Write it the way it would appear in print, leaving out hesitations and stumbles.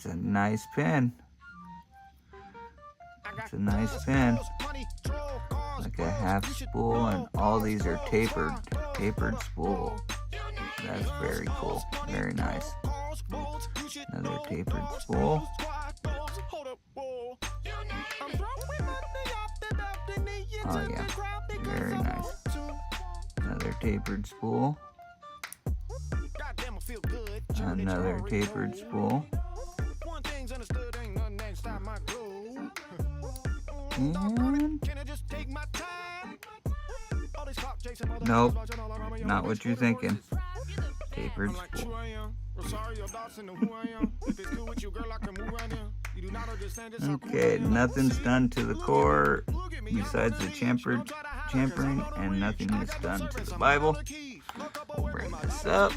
That's a nice pin. It's a nice pin. Like a half spool, and all these are tapered spool. That's very cool. Very nice. Another tapered spool. Oh yeah, very nice. Another tapered spool. Another tapered spool. And nope, not what you're thinking. Tapered spool. Okay, nothing's done to the core besides the champering, and nothing is done to the Bible. We'll bring this up.